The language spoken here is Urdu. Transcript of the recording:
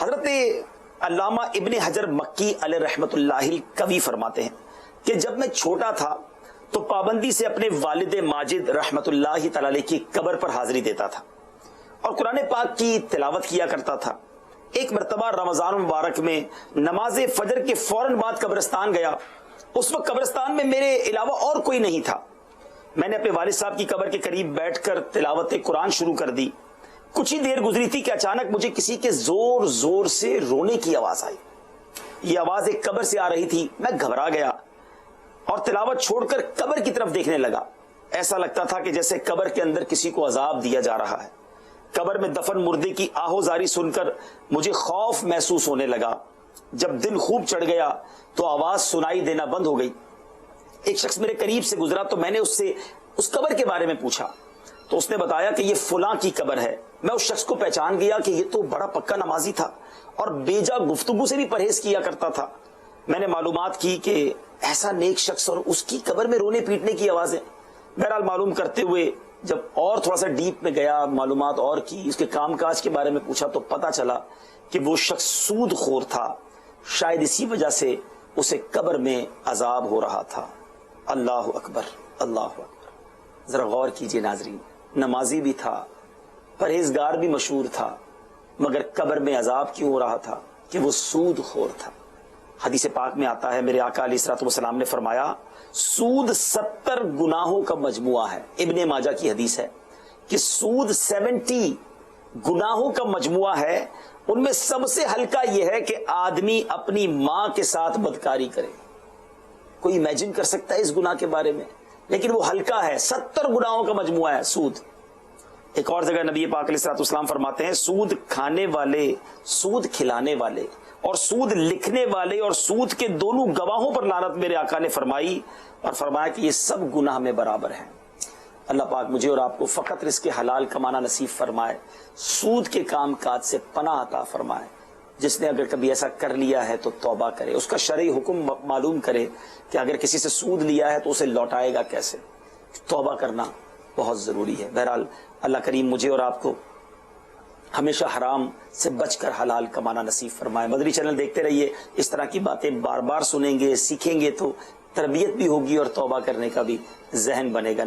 حضرت علامہ ابن حجر مکی علیہ رحمت اللہ کوی فرماتے ہیں کہ جب میں چھوٹا تھا تو پابندی سے اپنے والد ماجد رحمت اللہ تعالی کی قبر پر حاضری دیتا تھا اور قرآن پاک کی تلاوت کیا کرتا تھا۔ ایک مرتبہ رمضان مبارک میں نماز فجر کے فوراً بعد قبرستان گیا۔ اس وقت قبرستان میں میرے علاوہ اور کوئی نہیں تھا۔ میں نے اپنے والد صاحب کی قبر کے قریب بیٹھ کر تلاوت قرآن شروع کر دی۔ کچھ ہی دیر گزری تھی کہ اچانک مجھے کسی کے زور زور سے رونے کی آواز آئی۔ یہ آواز ایک قبر سے آ رہی تھی۔ میں گھبرا گیا اور تلاوت چھوڑ کر قبر کی طرف دیکھنے لگا۔ ایسا لگتا تھا کہ جیسے قبر کے اندر کسی کو عذاب دیا جا رہا ہے۔ قبر میں دفن مردے کی آہوزاری سن کر مجھے خوف محسوس ہونے لگا۔ جب دن خوب چڑھ گیا تو آواز سنائی دینا بند ہو گئی۔ ایک شخص میرے قریب سے گزرا تو میں نے اس سے اس قبر کے بارے میں پوچھا تو اس نے بتایا کہ یہ فلاں کی قبر ہے۔ میں اس شخص کو پہچان گیا کہ یہ تو بڑا پکا نمازی تھا اور بیجا گفتگو سے بھی پرہیز کیا کرتا تھا۔ میں نے معلومات کی کہ ایسا نیک شخص اور اس کی قبر میں رونے پیٹنے کی آوازیں۔ بہرحال معلوم کرتے ہوئے جب اور تھوڑا سا ڈیپ میں گیا، معلومات اور کی، اس کے کام کاج کے بارے میں پوچھا تو پتا چلا کہ وہ شخص سود خور تھا۔ شاید اسی وجہ سے اسے قبر میں عذاب ہو رہا تھا۔ اللہ اکبر، اللہ اکبر۔ ذرا غور کیجئے ناظرین، نمازی بھی تھا، پرہیزگار بھی مشہور تھا، مگر قبر میں عذاب کیوں ہو رہا تھا؟ کہ وہ سود خور تھا۔ حدیث پاک میں آتا ہے، میرے آقا علیہ الصلوۃ والسلام نے فرمایا سود 70 گناہوں کا مجموعہ ہے۔ ابن ماجہ کی حدیث ہے کہ سود 70 گناہوں کا مجموعہ ہے۔ ان میں سب سے ہلکا یہ ہے کہ آدمی اپنی ماں کے ساتھ بدکاری کرے۔ کوئی امیجن کر سکتا ہے اس گناہ کے بارے میں؟ لیکن وہ ہلکا ہے، 70 گناہوں کا مجموعہ ہے سود۔ ایک اور جگہ نبی پاک علیہ الصلوۃ والسلام فرماتے ہیں سود کھانے والے، سود کھلانے والے اور سود لکھنے والے اور سود کے دونوں گواہوں پر لعنت میرے آقا نے فرمائی اور فرمایا کہ یہ سب گناہ میں برابر ہیں۔ اللہ پاک مجھے اور آپ کو فقط رزق حلال کمانا نصیب فرمائے، سود کے کام کاج سے پناہ عطا فرمائے۔ جس نے اگر کبھی ایسا کر لیا ہے تو توبہ کرے، اس کا شرعی حکم معلوم کرے کہ اگر کسی سے سود لیا ہے تو اسے لوٹائے گا کیسے۔ توبہ کرنا بہت ضروری ہے۔ بہرحال اللہ کریم مجھے اور آپ کو ہمیشہ حرام سے بچ کر حلال کمانا نصیب فرمائے۔ مدنی چینل دیکھتے رہیے، اس طرح کی باتیں بار بار سنیں گے، سیکھیں گے تو تربیت بھی ہوگی اور توبہ کرنے کا بھی ذہن بنے گا۔